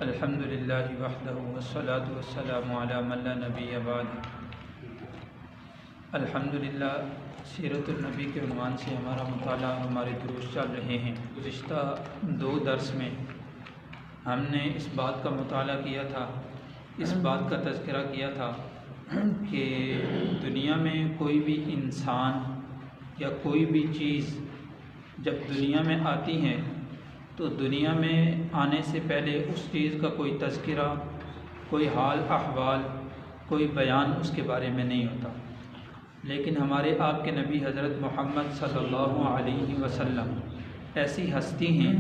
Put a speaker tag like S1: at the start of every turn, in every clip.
S1: الحمد للہ وحدہ والصلاة والسلام علی من لا نبی بعد۔ الحمد للہ سیرت النبی کے عنوان سے ہمارا مطالعہ اور ہمارے دروس چل رہے ہیں۔ گزشتہ 2 درس میں ہم نے اس بات کا مطالعہ کیا تھا، اس بات کا تذکرہ کیا تھا کہ دنیا میں کوئی بھی انسان یا کوئی بھی چیز جب دنیا میں آتی ہے تو دنیا میں آنے سے پہلے اس چیز کا کوئی تذکرہ، کوئی حال احوال، کوئی بیان اس کے بارے میں نہیں ہوتا۔ لیکن ہمارے آپ کے نبی حضرت محمد صلی اللہ علیہ وسلم ایسی ہستی ہیں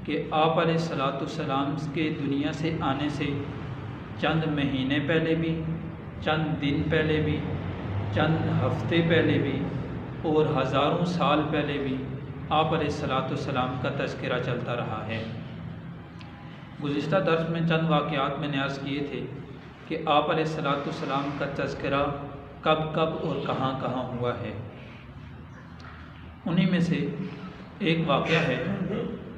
S1: کہ آپ علیہ الصلاۃ والسلام کے دنیا سے آنے سے چند مہینے پہلے بھی، چند دن پہلے بھی، چند ہفتے پہلے بھی اور ہزاروں سال پہلے بھی آپ علیہ الصلاۃ والسلام کا تذکرہ چلتا رہا ہے۔ گزشتہ درس میں چند واقعات میں نے عرض کیے تھے کہ آپ علیہ الصلاۃ والسلام کا تذکرہ کب کب اور کہاں کہاں ہوا ہے۔ انہی میں سے ایک واقعہ ہے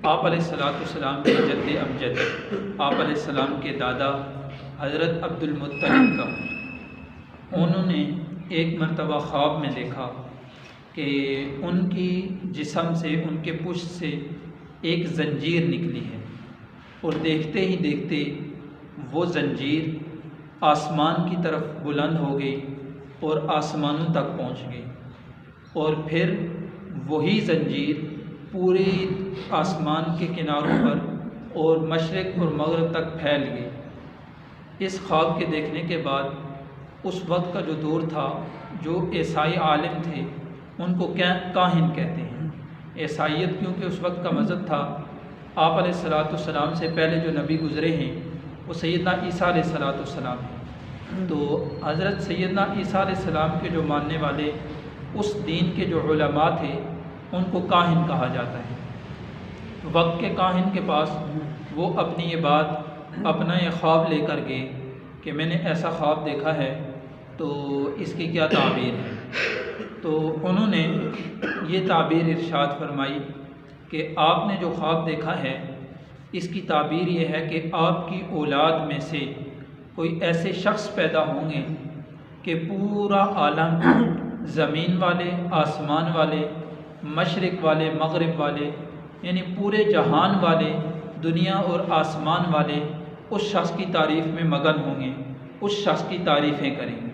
S1: آپ علیہ الصلاۃ والسلام کے جد امجد، آپ علیہ السلام کے دادا حضرت عبد المطلب کا۔ انہوں نے ایک مرتبہ خواب میں دیکھا کہ ان کی جسم سے، ان کے پشت سے ایک زنجیر نکلی ہے، اور دیکھتے ہی دیکھتے وہ زنجیر آسمان کی طرف بلند ہو گئی اور آسمانوں تک پہنچ گئی، اور پھر وہی زنجیر پورے آسمان کے کناروں پر اور مشرق اور مغرب تک پھیل گئی۔ اس خواب کے دیکھنے کے بعد اس وقت کا جو دور تھا، جو عیسائی عالم تھے ان کو کاہن کہتے ہیں۔ عیسائیت کیونکہ اس وقت کا مذہب تھا، آپ علیہ الصلاۃ والسلام سے پہلے جو نبی گزرے ہیں وہ سیدنا عیسیٰ علیہ الصلاۃ والسلام ہیں، تو حضرت سیدنا عیسیٰ علیہ السلام کے جو ماننے والے اس دین کے جو علماء تھے ان کو کاہن کہا جاتا ہے۔ وقت کے کاہن کے پاس وہ اپنی یہ بات، اپنا یہ خواب لے کر گئے کہ میں نے ایسا خواب دیکھا ہے، تو اس کی کیا تعبیر ہے؟ تو انہوں نے یہ تعبیر ارشاد فرمائی کہ آپ نے جو خواب دیکھا ہے اس کی تعبیر یہ ہے کہ آپ کی اولاد میں سے کوئی ایسے شخص پیدا ہوں گے کہ پورا عالم، زمین والے، آسمان والے، مشرق والے، مغرب والے، یعنی پورے جہان والے، دنیا اور آسمان والے اس شخص کی تعریف میں مگن ہوں گے، اس شخص کی تعریفیں کریں گے۔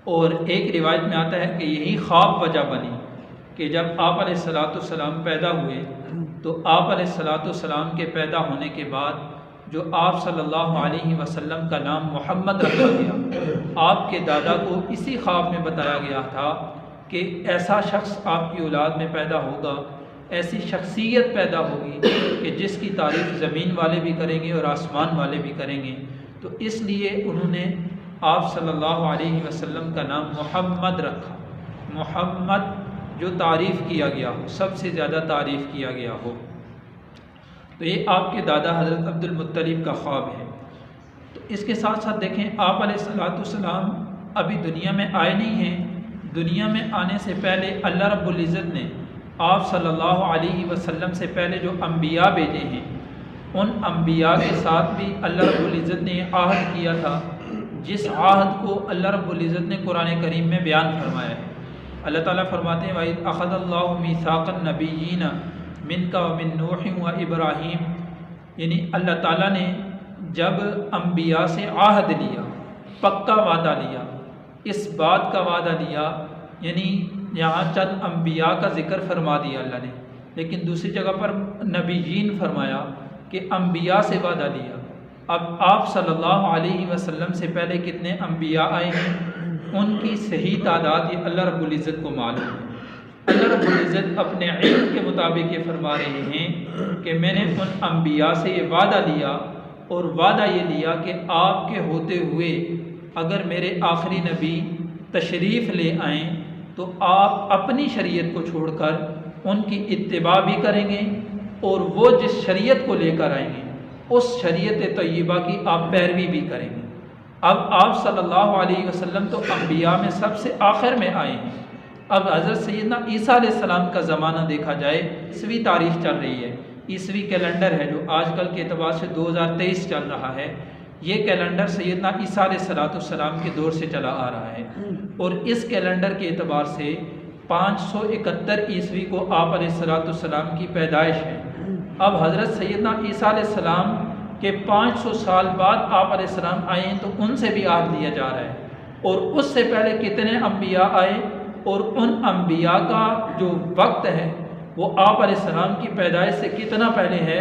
S1: اور ایک روایت میں آتا ہے کہ یہی خواب وجہ بنی کہ جب آپ علیہ الصلاۃ والسلام پیدا ہوئے تو آپ علیہ الصلاۃ والسلام کے پیدا ہونے کے بعد جو آپ صلی اللہ علیہ وسلم کا نام محمد رکھا گیا، آپ کے دادا کو اسی خواب میں بتایا گیا تھا کہ ایسا شخص آپ کی اولاد میں پیدا ہوگا، ایسی شخصیت پیدا ہوگی کہ جس کی تعریف زمین والے بھی کریں گے اور آسمان والے بھی کریں گے۔ تو اس لیے انہوں نے آپ صلی اللہ علیہ وسلم کا نام محمد رکھا، محمد جو تعریف کیا گیا ہو، سب سے زیادہ تعریف کیا گیا ہو۔ تو یہ آپ کے دادا حضرت عبد المطلب کا خواب ہے۔ تو اس کے ساتھ ساتھ دیکھیں آپ علیہ الصلاۃ والسلام ابھی دنیا میں آئے نہیں ہیں، دنیا میں آنے سے پہلے اللہ رب العزت نے آپ صلی اللہ علیہ وسلم سے پہلے جو انبیاء بھیجے ہیں ان انبیاء کے ساتھ بھی اللہ رب العزت نے یہ عہد کیا تھا، جس عہد کو اللہ رب العزت نے قرآن کریم میں بیان فرمایا ہے۔ اللہ تعالیٰ فرماتے ہیں وَإِذْ أَخَذَ اللَّهُ مِيثَاقَ النَّبِيِّينَ مِنْكَ وَمِن نُوحٍ وَإِبْرَاهِيمَ، یعنی اللہ تعالیٰ نے جب انبیاء سے عہد لیا، پکا وعدہ لیا، اس بات کا وعدہ لیا، یعنی یہاں چند انبیاء کا ذکر فرما دیا اللہ نے، لیکن دوسری جگہ پر نبیین فرمایا کہ انبیاء سے وعدہ لیا۔ اب آپ صلی اللہ علیہ وسلم سے پہلے کتنے انبیاء آئے ہیں ان کی صحیح تعداد یہ اللہ رب العزت کو معلوم ہے۔ اللہ رب العزت اپنے علم کے مطابق یہ فرما رہے ہیں کہ میں نے ان انبیاء سے یہ وعدہ لیا، اور وعدہ یہ لیا کہ آپ کے ہوتے ہوئے اگر میرے آخری نبی تشریف لے آئیں تو آپ اپنی شریعت کو چھوڑ کر ان کی اتباع بھی کریں گے، اور وہ جس شریعت کو لے کر آئیں گے اس شریعت طیبہ کی آپ پیروی بھی کریں گے۔ اب آپ صلی اللہ علیہ وسلم تو انبیاء میں سب سے آخر میں آئے ہیں، اب حضرت سیدنا عیسیٰ علیہ السلام کا زمانہ دیکھا جائے، 20 تاریخ چل رہی ہے عیسوی کیلنڈر ہے جو آج کل کے اعتبار سے 2023 چل رہا ہے، یہ کیلنڈر سیدنا عیسیٰ علیہ السلام کے دور سے چلا آ رہا ہے، اور اس کیلنڈر کے اعتبار سے 571 عیسوی کو آپ علیہ السلام کی پیدائش ہے۔ اب حضرت سیدنا عیسیٰ علیہ السلام کے 500 سال بعد آپ علیہ السلام آئے ہیں، تو ان سے بھی عہد لیا جا رہا ہے، اور اس سے پہلے کتنے انبیاء آئے، اور ان انبیاء کا جو وقت ہے وہ آپ علیہ السلام کی پیدائش سے کتنا پہلے ہے،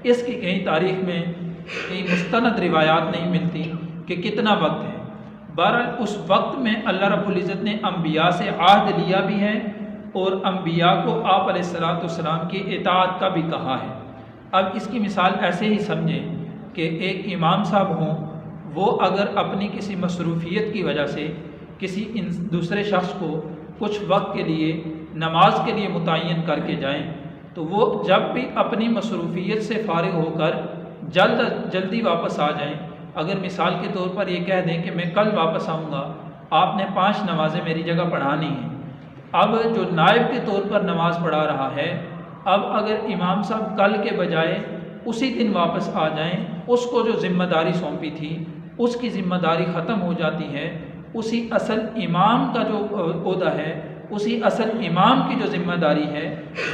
S1: اس کی کہیں تاریخ میں کہیں مستند روایات نہیں ملتی کہ کتنا وقت ہے۔ بہرحال اس وقت میں اللہ رب العزت نے انبیاء سے عہد لیا بھی ہے، اور انبیاء کو آپ علیہ السلام کی اطاعت کا بھی کہا ہے۔ اب اس کی مثال ایسے ہی سمجھیں کہ ایک امام صاحب ہوں، وہ اگر اپنی کسی مصروفیت کی وجہ سے کسی دوسرے شخص کو کچھ وقت کے لیے نماز کے لیے متعین کر کے جائیں، تو وہ جب بھی اپنی مصروفیت سے فارغ ہو کر جلدی واپس آ جائیں۔ اگر مثال کے طور پر یہ کہہ دیں کہ میں کل واپس آؤں گا، آپ نے 5 نمازیں میری جگہ پڑھانی ہیں، اب جو نائب کے طور پر نماز پڑھا رہا ہے، اب اگر امام صاحب کل کے بجائے اسی دن واپس آ جائیں، اس کو جو ذمہ داری سونپی تھی اس کی ذمہ داری ختم ہو جاتی ہے، اسی اصل امام کا جو عہدہ ہے، اسی اصل امام کی جو ذمہ داری ہے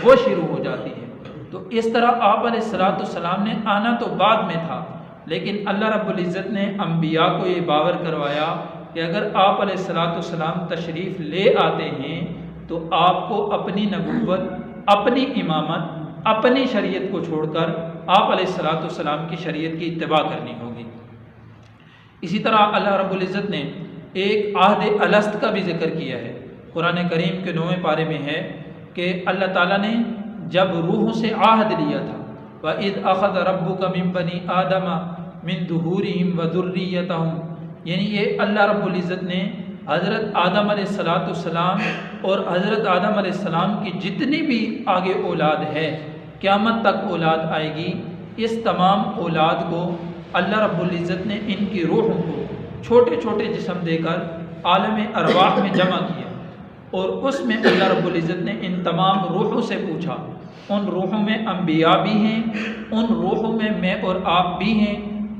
S1: وہ شروع ہو جاتی ہے۔ تو اس طرح آپ علیہ السلام نے آنا تو بعد میں تھا، لیکن اللہ رب العزت نے انبیاء کو یہ باور کروایا کہ اگر آپ علیہ السلام تشریف لے آتے ہیں تو آپ کو اپنی نبوت، اپنی امامت، اپنی شریعت کو چھوڑ کر آپ علیہ السلام کی شریعت کی اتباع کرنی ہوگی۔ اسی طرح اللہ رب العزت نے ایک عہد الست کا بھی ذکر کیا ہے۔ قرآن کریم کے 9ویں پارے میں ہے کہ اللہ تعالیٰ نے جب روحوں سے عہد لیا تھا، وَإِذْ أَخَذَ رَبُّكَ مِن بَنِي آدَمَ مِن ظُهُورِهِمْ وَذُرِّيَّتَهُمْ، یعنی یہ اللہ رب العزت نے حضرت آدم علیہ السلام اور حضرت آدم علیہ السلام کی جتنی بھی آگے اولاد ہے، قیامت تک اولاد آئے گی، اس تمام اولاد کو اللہ رب العزت نے ان کی روحوں کو چھوٹے چھوٹے جسم دے کر عالم ارواح میں جمع کیا، اور اس میں اللہ رب العزت نے ان تمام روحوں سے پوچھا۔ ان روحوں میں انبیاء بھی ہیں، ان روحوں میں میں اور آپ بھی ہیں،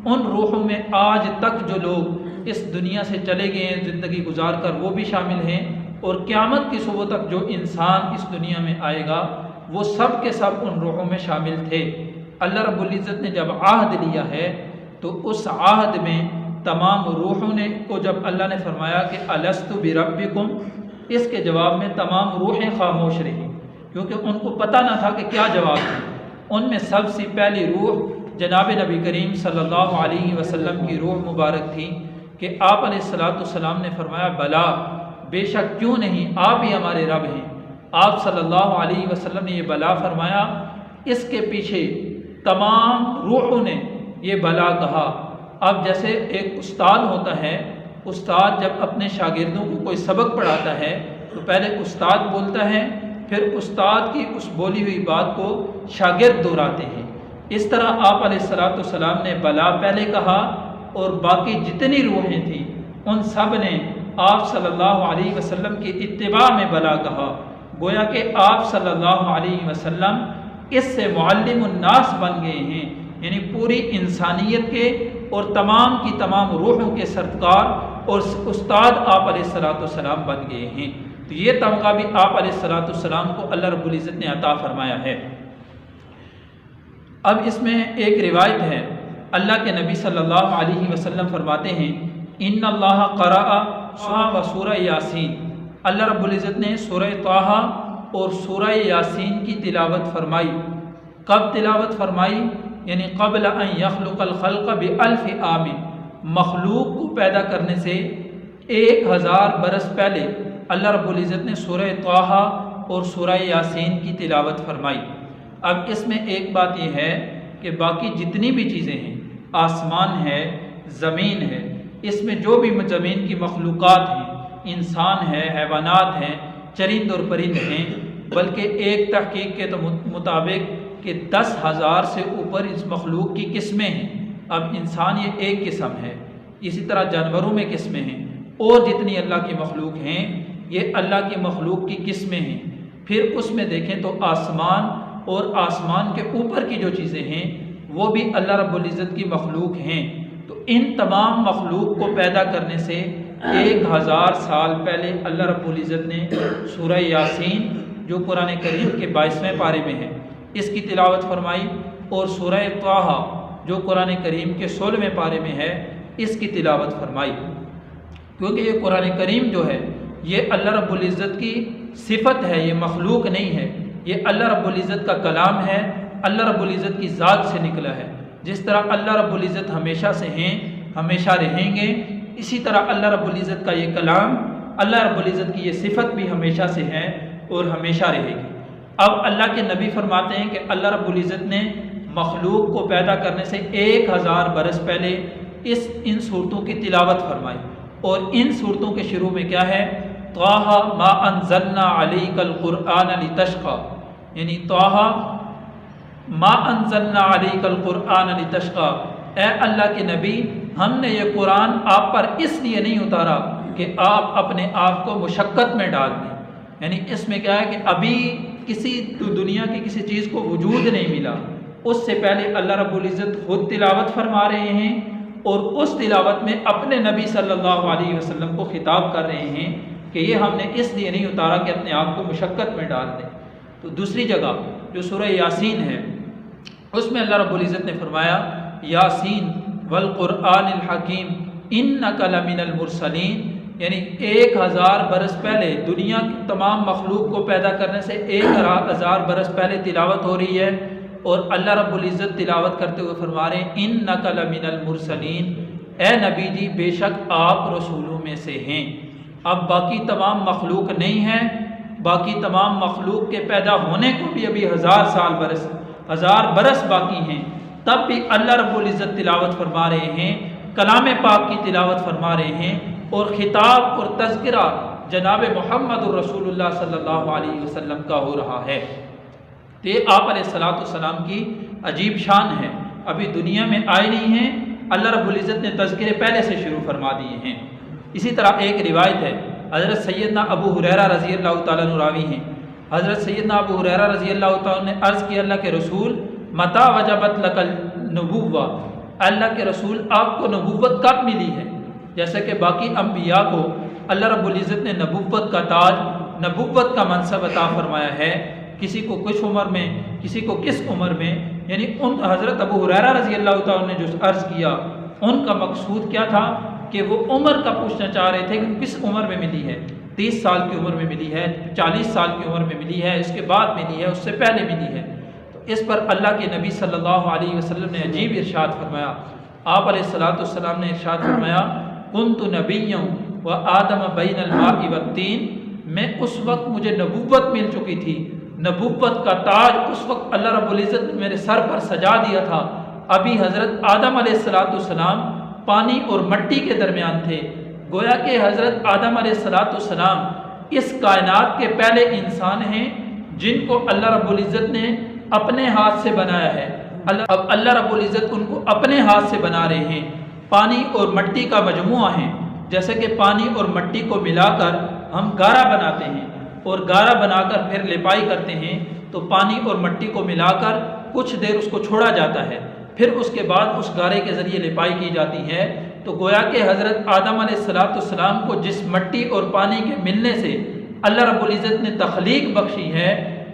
S1: ان روحوں میں آج تک جو لوگ اس دنیا سے چلے گئے ہیں زندگی گزار کر وہ بھی شامل ہیں، اور قیامت کی صبح تک جو انسان اس دنیا میں آئے گا وہ سب کے سب ان روحوں میں شامل تھے۔ اللہ رب العزت نے جب عہد لیا ہے تو اس عہد میں تمام روحوں نے کو جب اللہ نے فرمایا کہ الست بربکم، اس کے جواب میں تمام روحیں خاموش رہی، کیونکہ ان کو پتہ نہ تھا کہ کیا جواب ہے۔ ان میں سب سے پہلی روح جناب نبی کریم صلی اللہ علیہ وسلم کی روح مبارک تھی کہ آپ علیہ السلام نے فرمایا بلا، بے شک کیوں نہیں، آپ ہی ہمارے رب ہیں۔ آپ صلی اللہ علیہ وسلم نے یہ بلا فرمایا، اس کے پیچھے تمام روحوں نے یہ بلا کہا۔ اب جیسے ایک استاد ہوتا ہے، استاد جب اپنے شاگردوں کو کوئی سبق پڑھاتا ہے تو پہلے استاد بولتا ہے، پھر استاد کی اس بولی ہوئی بات کو شاگرد دہراتے ہیں۔ اس طرح آپ علیہ السلام نے بلا پہلے کہا، اور باقی جتنی روحیں تھیں ان سب نے آپ صلی اللہ علیہ وسلم کی اتباع میں بلا کہا۔ گویا کہ آپ صلی اللہ علیہ وسلم اس سے معلم الناس بن گئے ہیں، یعنی پوری انسانیت کے اور تمام کی تمام روحوں کے سرکار اور استاد آپ علیہ السلام بن گئے ہیں۔ تو یہ تمغہ بھی آپ علیہ السلام کو اللہ رب العزت نے عطا فرمایا ہے۔ اب اس میں ایک روایت ہے، اللہ کے نبی صلی اللہ علیہ وسلم فرماتے ہیں ان اللہ قرأ و سورہ یاسین، اللہ رب العزت نے سورہ طٰہٰ اور سورہ یاسین کی تلاوت فرمائی۔ کب تلاوت فرمائی؟ یعنی قبل ان یخلق الخلق بألف عام، مخلوق کو پیدا کرنے سے 1000 برس پہلے اللہ رب العزت نے سورہ طٰہٰ اور سورہ یاسین کی تلاوت فرمائی۔ اب اس میں ایک بات یہ ہے کہ باقی جتنی بھی چیزیں ہیں، آسمان ہے، زمین ہے، اس میں جو بھی زمین کی مخلوقات ہیں، انسان ہے، حیوانات ہیں، چرند اور پرند ہیں، بلکہ ایک تحقیق کے مطابق کہ 10,000 سے اوپر اس مخلوق کی قسمیں ہیں۔ اب انسان یہ ایک قسم ہے، اسی طرح جانوروں میں قسمیں ہیں، اور جتنی اللہ کی مخلوق ہیں یہ اللہ کی مخلوق کی قسمیں ہیں۔ پھر اس میں دیکھیں تو آسمان اور آسمان کے اوپر کی جو چیزیں ہیں وہ بھی اللہ رب العزت کی مخلوق ہیں۔ تو ان تمام مخلوق کو پیدا کرنے سے 1000 سال پہلے اللہ رب العزت نے سورہ یاسین جو قرآن کریم کے 22ویں پارے میں ہے اس کی تلاوت فرمائی، اور سورہ طٰہٰ جو قرآن کریم کے 16ویں پارے میں ہے اس کی تلاوت فرمائی، کیونکہ یہ قرآن کریم جو ہے یہ اللہ رب العزت کی صفت ہے، یہ مخلوق نہیں ہے، یہ اللہ رب العزت کا کلام ہے، اللہ رب العزت کی ذات سے نکلا ہے۔ جس طرح اللہ رب العزت ہمیشہ سے ہیں، ہمیشہ رہیں گے، اسی طرح اللہ رب العزت کا یہ کلام، اللہ رب العزت کی یہ صفت بھی ہمیشہ سے ہے اور ہمیشہ رہے گی۔ اب اللہ کے نبی فرماتے ہیں کہ اللہ رب العزت نے مخلوق کو پیدا کرنے سے 1000 برس پہلے ان صورتوں کی تلاوت فرمائی، اور ان صورتوں کے شروع میں کیا ہے؟ طٰہٰ ما انزلنا علیک القرآن لتشقی، یعنی طٰہٰ ما انزلنا علیک القرآن لتشقی، اے اللہ کے نبی ہم نے یہ قرآن آپ پر اس لیے نہیں اتارا کہ آپ اپنے آپ کو مشقت میں ڈال دیں، یعنی اس میں کیا ہے کہ ابھی کسی دنیا کی کسی چیز کو وجود نہیں ملا، اس سے پہلے اللہ رب العزت خود تلاوت فرما رہے ہیں اور اس تلاوت میں اپنے نبی صلی اللہ علیہ وسلم کو خطاب کر رہے ہیں کہ یہ ہم نے اس لیے نہیں اتارا کہ اپنے آپ کو مشقت میں ڈال دیں۔ تو دوسری جگہ جو سورہ یاسین ہے اس میں اللہ رب العزت نے فرمایا یاسین والقرآن الحکیم انک لمن المرسلین، یعنی 1000 برس پہلے دنیا کی تمام مخلوق کو پیدا کرنے سے 1000 برس پہلے تلاوت ہو رہی ہے، اور اللہ رب العزت تلاوت کرتے ہوئے فرما رہے ہیں انک لمن المرسلین، اے نبی جی بے شک آپ رسولوں میں سے ہیں۔ اب باقی تمام مخلوق نہیں ہے، باقی تمام مخلوق کے پیدا ہونے کو بھی ابھی 1000 برس باقی ہیں، تب بھی اللہ رب العزت تلاوت فرما رہے ہیں، کلام پاک کی تلاوت فرما رہے ہیں، اور خطاب اور تذکرہ جناب محمد الرسول اللہ صلی اللہ علیہ وسلم کا ہو رہا ہے۔ تو یہ آپ علیہ السلام کی عجیب شان ہے، ابھی دنیا میں آئے نہیں ہیں، اللہ رب العزت نے تذکرے پہلے سے شروع فرما دیے ہیں۔ اسی طرح ایک روایت ہے، حضرت سیدنا ابو ہریرہ رضی اللہ تعالیٰ عنہ راوی ہیں، حضرت سیدنا ابو ہریرہ رضی اللہ تعالیٰ نے عرض کی اللہ کے رسول متی وجبت لک النبوہ، اللہ کے رسول آپ کو نبوت کب ملی ہے؟ جیسے کہ باقی انبیاء کو اللہ رب العزت نے نبوت کا تاج، نبوت کا منصب عطا فرمایا ہے، کسی کو کچھ عمر میں، کسی کو کس عمر میں، یعنی ان حضرت ابو ہریرہ رضی اللہ تعالیٰ نے جو عرض کیا ان کا مقصود کیا تھا کہ وہ عمر کا پوچھنا چاہ رہے تھے کہ کس عمر میں ملی ہے، 30 سال کی عمر میں ملی ہے، 40 سال کی عمر میں ملی ہے، اس کے بعد ملی ہے، اس سے پہلے ملی ہے؟ تو اس پر اللہ کے نبی صلی اللہ علیہ وسلم نے عجیب ارشاد فرمایا، آپ علیہ السلام نے ارشاد فرمایا کنت نبیا و آدم بین الماء والطین، میں اس وقت مجھے نبوت مل چکی تھی، نبوت کا تاج اس وقت اللہ رب العزت نے میرے سر پر سجا دیا تھا، ابھی حضرت آدم علیہ السلام پانی اور مٹی کے درمیان تھے، گویا کہ حضرت آدم علیہ السلام اس کائنات کے پہلے انسان ہیں جن کو اللہ رب العزت نے اپنے ہاتھ سے بنایا ہے۔ اب اللہ رب العزت ان کو اپنے ہاتھ سے بنا رہے ہیں، پانی اور مٹی کا مجموعہ ہیں، جیسے کہ پانی اور مٹی کو ملا کر ہم گارا بناتے ہیں، اور گارا بنا کر پھر لپائی کرتے ہیں، تو پانی اور مٹی کو ملا کر کچھ دیر اس کو چھوڑا جاتا ہے، پھر اس کے بعد اس گارے کے ذریعے لپائی کی جاتی ہے۔ تو گویا کہ حضرت آدم علیہ السلام کو جس مٹی اور پانی کے ملنے سے اللہ رب العزت نے تخلیق بخشی ہے،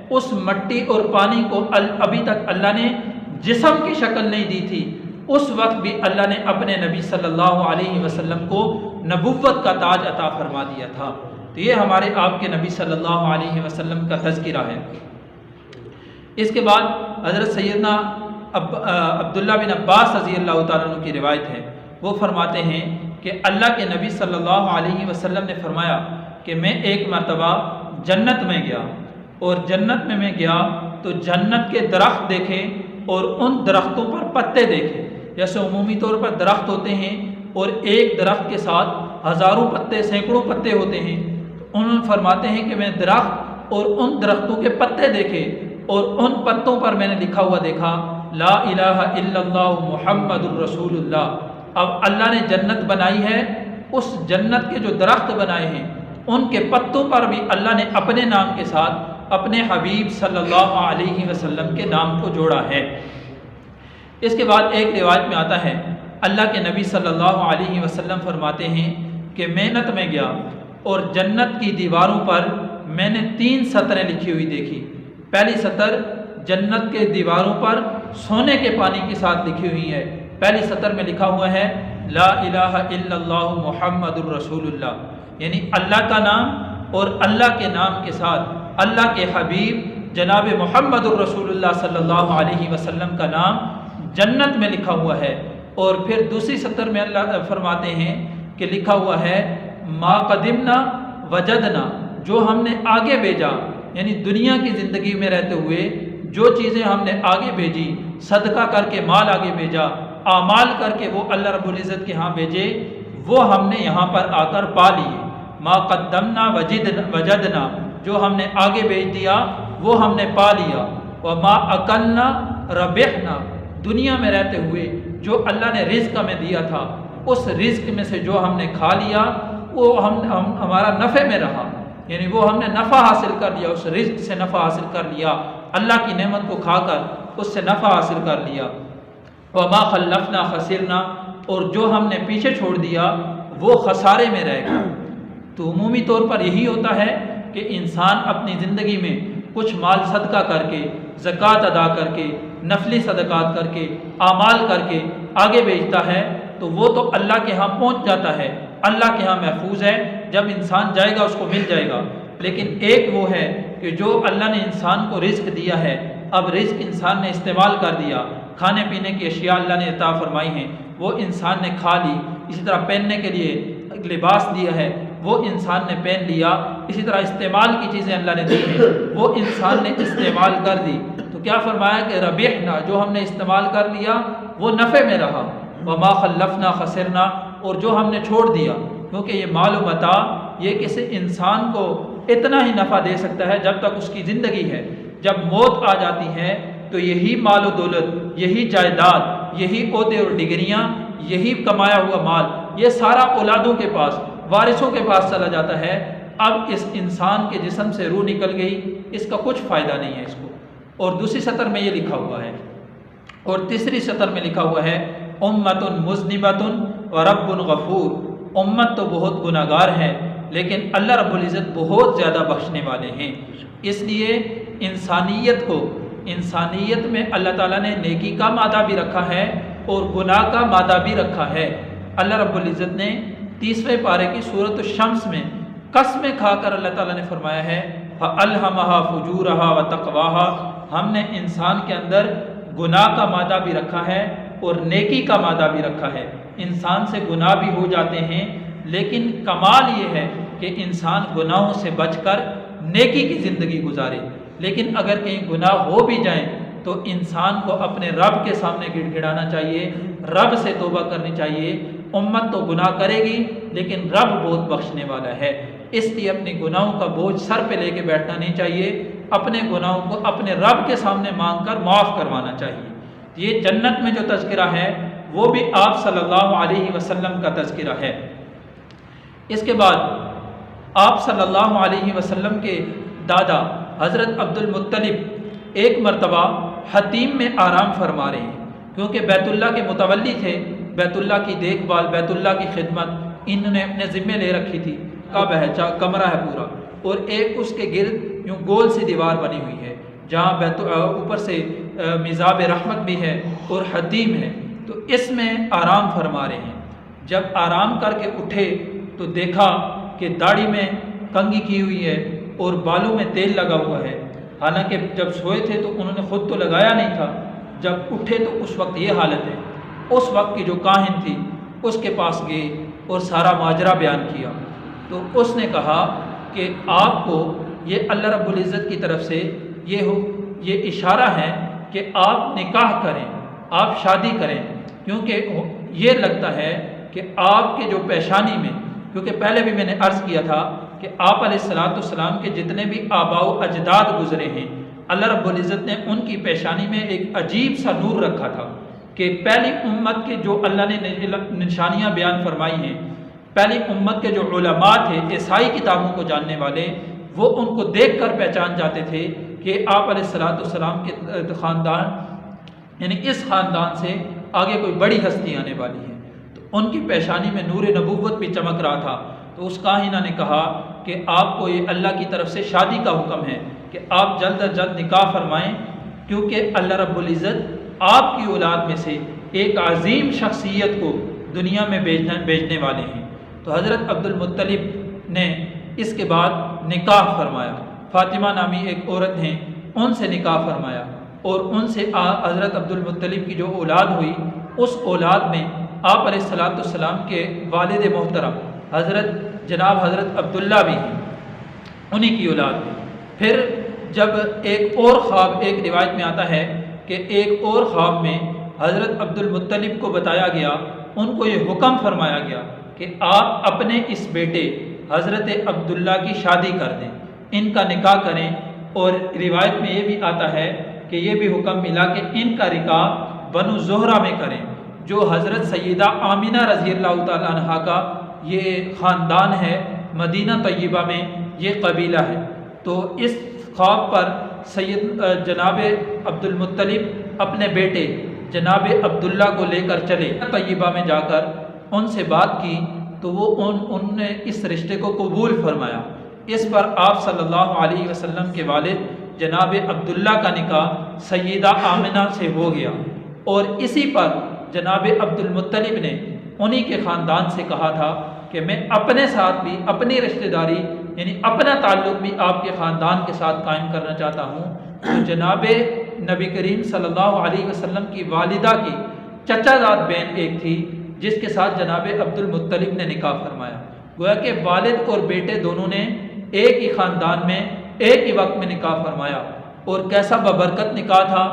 S1: اس مٹی اور پانی کو ابھی تک اللہ نے جسم کی شکل نہیں دی تھی، اس وقت بھی اللہ نے اپنے نبی صلی اللہ علیہ وسلم کو نبوت کا تاج عطا فرما دیا تھا۔ تو یہ ہمارے آپ کے نبی صلی اللہ علیہ وسلم کا تذکرہ ہے۔ اس کے بعد حضرت سیدنا عبداللہ بن عباس رضی اللہ تعالیٰ عنہ کی روایت ہے، وہ فرماتے ہیں کہ اللہ کے نبی صلی اللہ علیہ وسلم نے فرمایا کہ میں ایک مرتبہ جنت میں گیا، اور جنت میں گیا تو جنت کے درخت دیکھے اور ان درختوں پر پتے دیکھے، جیسے عمومی طور پر درخت ہوتے ہیں اور ایک درخت کے ساتھ ہزاروں پتے، سینکڑوں پتے ہوتے ہیں، انہوں نے فرماتے ہیں کہ میں درخت اور ان درختوں کے پتے دیکھے، اور ان پتوں پر میں نے لکھا ہوا دیکھا لا الہ الا اللہ محمد الرسول اللہ۔ اب اللہ نے جنت بنائی ہے، اس جنت کے جو درخت بنائے ہیں ان کے پتوں پر بھی اللہ نے اپنے نام کے ساتھ اپنے حبیب صلی اللہ علیہ وسلم کے نام کو جوڑا ہے۔ اس کے بعد ایک روایت میں آتا ہے اللہ کے نبی صلی اللہ علیہ وسلم فرماتے ہیں کہ محنت میں گیا اور جنت کی دیواروں پر میں نے 3 سطریں لکھی ہوئی دیکھی۔ پہلی سطر جنت کے دیواروں پر سونے کے پانی کے ساتھ لکھی ہوئی ہے۔ پہلی سطر میں لکھا ہوا ہے لا الہ الا اللہ محمد الرسول اللہ، یعنی اللہ کا نام اور اللہ کے نام کے ساتھ اللہ کے حبیب جناب محمد الرسول اللہ صلی اللہ علیہ وسلم کا نام جنت میں لکھا ہوا ہے۔ اور پھر دوسری سطر میں اللہ فرماتے ہیں کہ لکھا ہوا ہے ما قدمنا وجدنا، جو ہم نے آگے بھیجا، یعنی دنیا کی زندگی میں رہتے ہوئے جو چیزیں ہم نے آگے بھیجی، صدقہ کر کے مال آگے بھیجا، اعمال کر کے وہ اللہ رب العزت کے ہاں بھیجے، وہ ہم نے یہاں پر آ کر پا لیے۔ ما قدمنا وجدنا، جو ہم نے آگے بھیج دیا وہ ہم نے پا لیا۔ وما اکلنا ربحنا، دنیا میں رہتے ہوئے جو اللہ نے رزق ہمیں دیا تھا اس رزق میں سے جو ہم نے کھا لیا وہ ہمارا نفع میں رہا، یعنی وہ ہم نے نفع حاصل کر لیا، اس رزق سے نفع حاصل کر لیا، اللہ کی نعمت کو کھا کر اس سے نفع حاصل کر لیا۔ وما خلفنا خسرنا، اور جو ہم نے پیچھے چھوڑ دیا وہ خسارے میں رہ گیا۔ تو عمومی طور پر یہی ہوتا ہے کہ انسان اپنی زندگی میں کچھ مال صدقہ کر کے، زکوٰۃ ادا کر کے، نفلی صدقات کر کے، اعمال کر کے آگے بھیجتا ہے تو وہ تو اللہ کے ہاں پہنچ جاتا ہے، اللہ کے ہاں محفوظ ہے، جب انسان جائے گا اس کو مل جائے گا۔ لیکن ایک وہ ہے کہ جو اللہ نے انسان کو رزق دیا ہے، اب رزق انسان نے استعمال کر دیا، کھانے پینے کی اشیاء اللہ نے عطا فرمائی ہیں وہ انسان نے کھا لی، اسی طرح پہننے کے لیے لباس دیا ہے وہ انسان نے پہن لیا، اسی طرح استعمال کی چیزیں اللہ نے دی ہیں وہ انسان نے استعمال کر دی، تو کیا فرمایا کہ ربحنا، جو ہم نے استعمال کر لیا وہ نفع میں رہا۔ وما خلفنا خسرنا، اور جو ہم نے چھوڑ دیا، کیونکہ یہ مال و متاع یہ کسی انسان کو اتنا ہی نفع دے سکتا ہے جب تک اس کی زندگی ہے، جب موت آ جاتی ہے تو یہی مال و دولت، یہی جائیداد، یہی عہدے اور ڈگریاں، یہی کمایا ہوا مال، یہ سارا اولادوں کے پاس، وارثوں کے پاس چلا جاتا ہے۔ اب اس انسان کے جسم سے روح نکل گئی، اس کا کچھ فائدہ نہیں ہے اس کو۔ اور دوسری سطر میں یہ لکھا ہوا ہے، اور تیسری سطر میں لکھا ہوا ہے امت مذنبۃ ورب غفور، امت تو بہت گناہ گار ہے لیکن اللہ رب العزت بہت زیادہ بخشنے والے ہیں۔ اس لیے انسانیت میں اللہ تعالیٰ نے نیکی کا مادہ بھی رکھا ہے اور گناہ کا مادہ بھی رکھا ہے۔ اللہ رب العزت نے 30ویں پارے کی سورۃ الشمس میں قسمیں کھا کر اللہ تعالیٰ نے فرمایا ہے فَأَلْهَمَهَا فُجُورَهَا وَتَقْوَاهَا، ہم نے انسان کے اندر گناہ کا مادہ بھی رکھا ہے اور نیکی کا مادہ بھی رکھا ہے۔ انسان سے گناہ بھی ہو جاتے ہیں لیکن کمال یہ ہے کہ انسان گناہوں سے بچ کر نیکی کی زندگی گزارے، لیکن اگر کہیں گناہ ہو بھی جائیں تو انسان کو اپنے رب کے سامنے گڑ گڑانا چاہیے، رب سے توبہ کرنی چاہیے۔ امت تو گناہ کرے گی لیکن رب بہت بخشنے والا ہے، اس لیے اپنے گناہوں کا بوجھ سر پہ لے کے بیٹھنا نہیں چاہیے، اپنے گناہوں کو اپنے رب کے سامنے مانگ کر معاف کروانا چاہیے۔ یہ جنت میں جو تذکرہ ہے وہ بھی آپ صلی اللہ علیہ وسلم کا تذکرہ ہے۔ اس کے بعد آپ صلی اللہ علیہ وسلم کے دادا حضرت عبد المطلب ایک مرتبہ حتیم میں آرام فرما رہے ہیں، کیونکہ بیت اللہ کے متولی تھے، بیت اللہ کی دیکھ بھال، بیت اللہ کی خدمت انہوں نے اپنے ذمے لے رکھی تھی۔ کعبہ ہے، کمرہ ہے پورا، اور ایک اس کے گرد یوں گول سی دیوار بنی ہوئی ہے جہاں اوپر سے میزاب رحمت بھی ہے اور حتیم ہے، تو اس میں آرام فرما رہے ہیں۔ جب آرام کر کے اٹھے تو دیکھا کہ داڑھی میں کنگھی کی ہوئی ہے اور بالوں میں تیل لگا ہوا ہے، حالانکہ جب سوئے تھے تو انہوں نے خود تو لگایا نہیں تھا، جب اٹھے تو اس وقت یہ حالت ہے۔ اس وقت کی جو کاہن تھی اس کے پاس گئے اور سارا ماجرا بیان کیا، تو اس نے کہا کہ آپ کو یہ اللہ رب العزت کی طرف سے یہ اشارہ ہے کہ آپ نکاح کریں، آپ شادی کریں، کیونکہ یہ لگتا ہے کہ آپ کے جو پیشانی میں، کیونکہ پہلے بھی میں نے عرض کیا تھا کہ آپ علیہ السلام کے جتنے بھی آباء و اجداد گزرے ہیں، اللہ رب العزت نے ان کی پیشانی میں ایک عجیب سا نور رکھا تھا کہ پہلی امت کے جو اللہ نے نشانیاں بیان فرمائی ہیں، پہلی امت کے جو علماء تھے عیسائی کتابوں کو جاننے والے، وہ ان کو دیکھ کر پہچان جاتے تھے کہ آپ علیہ الصلوۃ والسلام کے خاندان، یعنی اس خاندان سے آگے کوئی بڑی ہستی آنے والی ہے۔ تو ان کی پیشانی میں نور نبوت بھی چمک رہا تھا۔ تو اس کاہنہ نے کہا کہ آپ کو یہ اللہ کی طرف سے شادی کا حکم ہے کہ آپ جلد از جلد نکاح فرمائیں، کیونکہ اللہ رب العزت آپ کی اولاد میں سے ایک عظیم شخصیت کو دنیا میں بھیجنے والے ہیں۔ تو حضرت عبد المطلب نے اس کے بعد نکاح فرمایا، فاطمہ نامی ایک عورت ہیں، ان سے نکاح فرمایا، اور ان سے حضرت عبد المطلب کی جو اولاد ہوئی، اس اولاد میں آپ علیہ الصلوۃ والسلام کے والد محترم جناب حضرت عبداللہ بھی ہیں، انہی کی اولاد میں۔ پھر جب ایک اور خواب، ایک روایت میں آتا ہے کہ ایک اور خواب میں حضرت عبد المطلب کو بتایا گیا، ان کو یہ حکم فرمایا گیا کہ آپ اپنے اس بیٹے حضرت عبداللہ کی شادی کر دیں، ان کا نکاح کریں۔ اور روایت میں یہ بھی آتا ہے کہ یہ بھی حکم ملا کہ ان کا نکاح بنو زہرہ میں کریں، جو حضرت سیدہ آمنہ رضی اللہ تعالیٰ عنہا کا یہ خاندان ہے، مدینہ طیبہ میں یہ قبیلہ ہے۔ تو اس خواب پر جناب عبد المطلب اپنے بیٹے جناب عبداللہ کو لے کر چلے، طیبہ میں جا کر ان سے بات کی، تو وہ ان نے اس رشتے کو قبول فرمایا۔ اس پر آپ صلی اللہ علیہ وسلم کے والد جناب عبداللہ کا نکاح سیدہ آمنہ سے ہو گیا، اور اسی پر جناب عبد المطلب نے انہی کے خاندان سے کہا تھا کہ میں اپنے ساتھ بھی اپنی رشتہ داری، یعنی اپنا تعلق بھی آپ کے خاندان کے ساتھ قائم کرنا چاہتا ہوں۔ تو جناب نبی کریم صلی اللہ علیہ وسلم کی والدہ کی چچا زاد بہن ایک تھی، جس کے ساتھ جناب عبد المطلب نے نکاح فرمایا۔ گویا کہ والد اور بیٹے دونوں نے ایک ہی خاندان میں ایک ہی وقت میں نکاح فرمایا، اور کیسا ببرکت نکاح تھا۔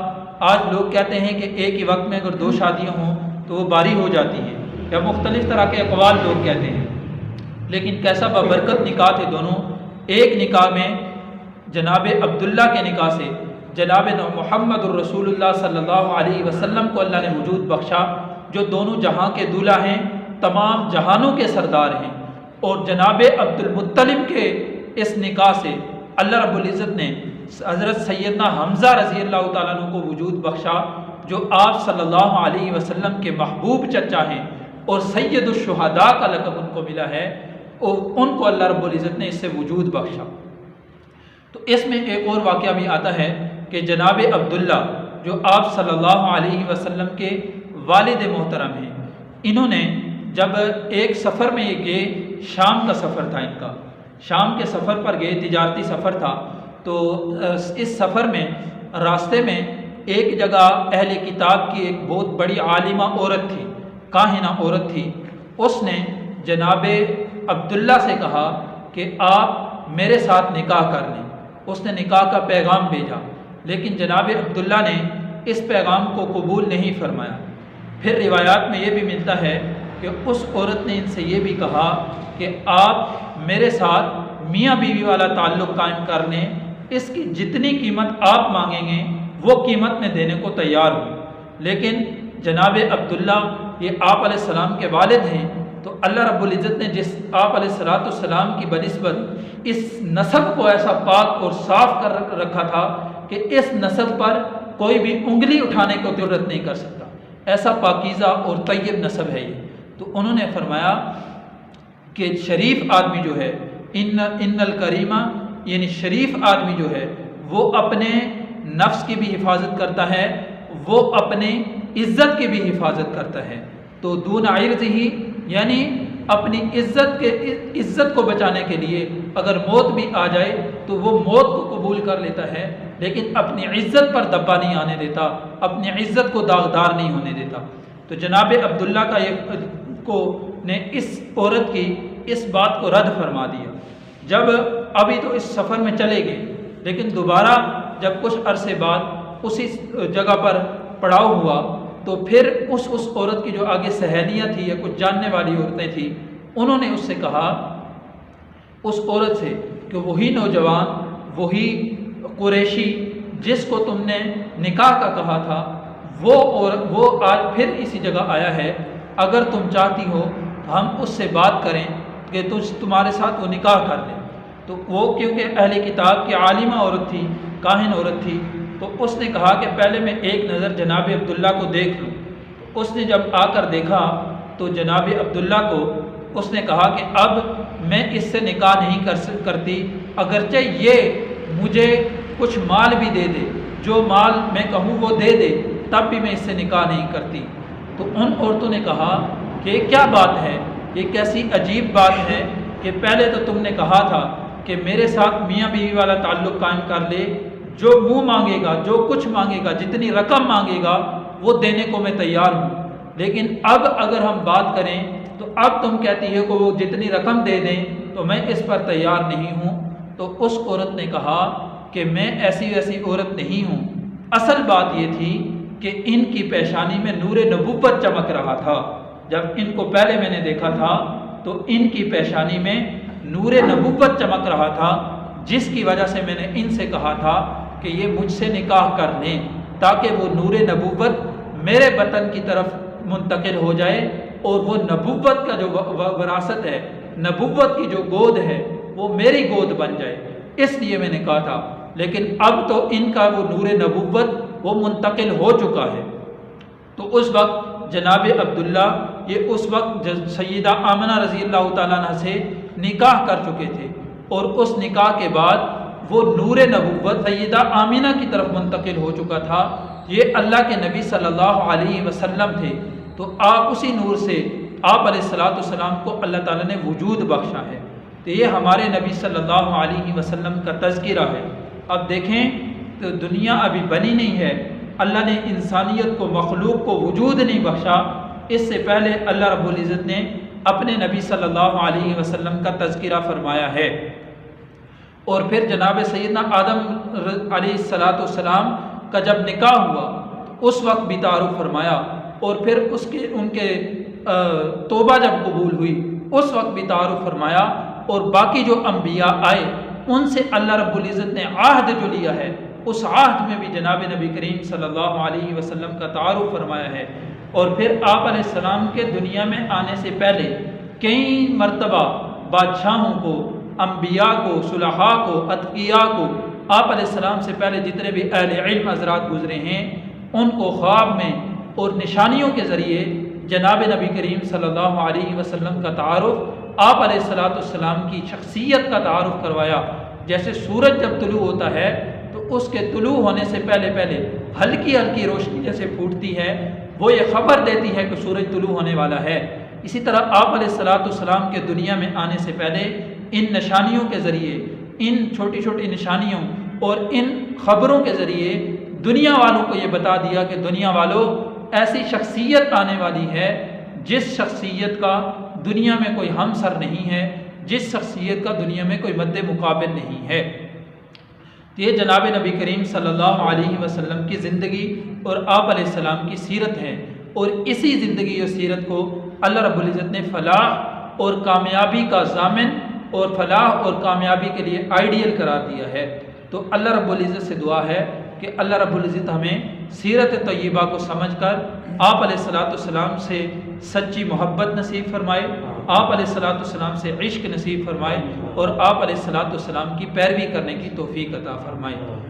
S1: آج لوگ کہتے ہیں کہ ایک ہی وقت میں اگر دو شادیاں ہوں تو وہ باری ہو جاتی ہیں، یا مختلف طرح کے اقوال لوگ کہتے ہیں، لیکن کیسا ببرکت نکاح تھے دونوں۔ ایک نکاح میں جناب عبداللہ کے نکاح سے جناب محمد الرسول اللہ صلی اللہ علیہ وسلم کو اللہ نے وجود بخشا، جو دونوں جہاں کے دولہا ہیں، تمام جہانوں کے سردار ہیں۔ اور جناب عبد المطلب کے اس نکاح سے اللہ رب العزت نے حضرت سیدنا حمزہ رضی اللہ تعالیٰ عنہ کو وجود بخشا، جو آپ صلی اللہ علیہ وسلم کے محبوب چچا ہیں، اور سید الشہداء کا لقب ان کو ملا ہے، اور ان کو اللہ رب العزت نے اس سے وجود بخشا۔ تو اس میں ایک اور واقعہ بھی آتا ہے کہ جناب عبداللہ جو آپ صلی اللہ علیہ وسلم کے والد محترم ہیں، انہوں نے جب ایک سفر میں یہ گئے، شام کا سفر تھا ان کا، شام کے سفر پر گئے، تجارتی سفر تھا۔ تو اس سفر میں راستے میں ایک جگہ اہل کتاب کی ایک بہت بڑی عالمہ عورت تھی، کاہنہ عورت تھی، اس نے جناب عبداللہ سے کہا کہ آپ میرے ساتھ نکاح کر لیں۔ اس نے نکاح کا پیغام بھیجا، لیکن جناب عبداللہ نے اس پیغام کو قبول نہیں فرمایا۔ پھر روایات میں یہ بھی ملتا ہے کہ اس عورت نے ان سے یہ بھی کہا کہ آپ میرے ساتھ میاں بیوی والا تعلق قائم کر لیں، اس کی جتنی قیمت آپ مانگیں گے وہ قیمت میں دینے کو تیار ہوں۔ لیکن جناب عبداللہ یہ آپ علیہ السلام کے والد ہیں، تو اللہ رب العزت نے جس آپ علیہ السلام کی بنسبت اس نسب کو ایسا پاک اور صاف کر رکھا تھا کہ اس نسب پر کوئی بھی انگلی اٹھانے کو ضرورت نہیں کر سکتا، ایسا پاکیزہ اور طیب نسب ہے یہ۔ تو انہوں نے فرمایا کہ شریف آدمی جو ہے، ان الکریمہ، یعنی شریف آدمی جو ہے وہ اپنے نفس کی بھی حفاظت کرتا ہے، وہ اپنے عزت کی بھی حفاظت کرتا ہے۔ تو دون عرض ہی، یعنی اپنی عزت کو بچانے کے لیے اگر موت بھی آ جائے تو وہ موت کو قبول کر لیتا ہے، لیکن اپنی عزت پر دبا نہیں آنے دیتا، اپنی عزت کو داغدار نہیں ہونے دیتا۔ تو جناب عبداللہ نے اس عورت کی اس بات کو رد فرما دیا۔ جب ابھی تو اس سفر میں چلے گئے، لیکن دوبارہ جب کچھ عرصے بعد اسی جگہ پر پڑاؤ ہوا، تو پھر اس عورت کی جو آگے سہیلیاں تھیں یا کچھ جاننے والی عورتیں تھیں، انہوں نے اس سے کہا، اس عورت سے، کہ وہی نوجوان، وہی قریشی جس کو تم نے نکاح کا کہا تھا، وہ آج پھر اسی جگہ آیا ہے، اگر تم چاہتی ہو تو ہم اس سے بات کریں کہ تمہارے ساتھ وہ نکاح کر لیں۔ تو وہ کیونکہ اہل کتاب کی عالمہ عورت تھی، کاہن عورت تھی، تو اس نے کہا کہ پہلے میں ایک نظر جناب عبداللہ کو دیکھ لوں۔ اس نے جب آ کر دیکھا تو جناب عبداللہ کو اس نے کہا کہ اب میں اس سے نکاح نہیں کرتی، اگرچہ یہ مجھے کچھ مال بھی دے دے، جو مال میں کہوں وہ دے دے، تب بھی میں اس سے نکاح نہیں کرتی۔ تو ان عورتوں نے کہا کہ یہ کیا بات ہے، یہ کیسی عجیب بات ہے کہ پہلے تو تم نے کہا تھا کہ میرے ساتھ میاں بیوی والا تعلق قائم کر لے، جو منہ مانگے گا، جو کچھ مانگے گا، جتنی رقم مانگے گا وہ دینے کو میں تیار ہوں، لیکن اب اگر ہم بات کریں تو اب تم کہتی ہے کہ وہ جتنی رقم دے دیں تو میں اس پر تیار نہیں ہوں۔ تو اس عورت نے کہا کہ میں ایسی ویسی عورت نہیں ہوں، اصل بات یہ تھی کہ ان کی پیشانی میں نور نبوت چمک رہا تھا۔ جب ان کو پہلے میں نے دیکھا تھا تو ان کی پیشانی میں نور نبوت چمک رہا تھا، جس کی وجہ سے میں نے ان سے کہا تھا کہ یہ مجھ سے نکاح کر لیں تاکہ وہ نور نبوت میرے وطن کی طرف منتقل ہو جائے اور وہ نبوت کا جو وراثت ہے، نبوت کی جو گود ہے وہ میری گود بن جائے، اس لیے میں نے کہا تھا۔ لیکن اب تو ان کا وہ نور نبوت وہ منتقل ہو چکا ہے۔ تو اس وقت جناب عبداللہ یہ اس وقت سیدہ آمنہ رضی اللہ تعالیٰ عنہ سے نکاح کر چکے تھے، اور اس نکاح کے بعد وہ نور نبوت سیدہ آمنہ کی طرف منتقل ہو چکا تھا۔ یہ اللہ کے نبی صلی اللہ علیہ وسلم تھے، تو آپ اسی نور سے آپ علیہ السلام کو اللہ تعالیٰ نے وجود بخشا ہے۔ تو یہ ہمارے نبی صلی اللہ علیہ وسلم کا تذکرہ ہے۔ اب دیکھیں تو دنیا ابھی بنی نہیں ہے، اللہ نے انسانیت کو، مخلوق کو وجود نہیں بخشا، اس سے پہلے اللہ رب العزت نے اپنے نبی صلی اللہ علیہ وسلم کا تذکرہ فرمایا ہے۔ اور پھر جناب سیدنا آدم علیہ السلام کا جب نکاح ہوا تو اس وقت بھی تعارف فرمایا، اور پھر ان کے توبہ جب قبول ہوئی اس وقت بھی تعارف فرمایا، اور باقی جو انبیاء آئے ان سے اللہ رب العزت نے عہد جو لیا ہے اس عہد میں بھی جناب نبی کریم صلی اللہ علیہ وسلم کا تعارف فرمایا ہے۔ اور پھر آپ علیہ السلام کے دنیا میں آنے سے پہلے کئی مرتبہ بادشاہوں کو، انبیاء کو، صلحاء کو، اتقیاء کو، آپ علیہ السلام سے پہلے جتنے بھی اہل علم حضرات گزرے ہیں ان کو خواب میں اور نشانیوں کے ذریعے جناب نبی کریم صلی اللہ علیہ وسلم کا تعارف، آپ علیہ السلام کی شخصیت کا تعارف کروایا۔ جیسے سورج جب طلوع ہوتا ہے تو اس کے طلوع ہونے سے پہلے ہلکی ہلکی روشنی جیسے پھوٹتی ہے، وہ یہ خبر دیتی ہے کہ سورج طلوع ہونے والا ہے۔ اسی طرح آپ علیہ السلام کے دنیا میں آنے سے پہلے ان نشانیوں کے ذریعے، ان چھوٹی چھوٹی نشانیوں اور ان خبروں کے ذریعے دنیا والوں کو یہ بتا دیا کہ دنیا والوں ایسی شخصیت آنے والی ہے جس شخصیت کا دنیا میں کوئی ہمسر نہیں ہے، جس شخصیت کا دنیا میں کوئی مد مقابل نہیں ہے۔ یہ جناب نبی کریم صلی اللہ علیہ وسلم کی زندگی اور آپ علیہ السلام کی سیرت ہے، اور اسی زندگی اور سیرت کو اللہ رب العزت نے فلاح اور کامیابی کا ضامن اور فلاح اور کامیابی کے لیے آئیڈیل قرار دیا ہے۔ تو اللہ رب العزت سے دعا ہے کہ اللہ رب العزت ہمیں سیرت طیبہ کو سمجھ کر آپ علیہ السلام سے سچی محبت نصیب فرمائے، آپ علیہ السلام سے عشق نصیب فرمائے، اور آپ علیہ السلام کی پیروی کرنے کی توفیق عطا فرمائے۔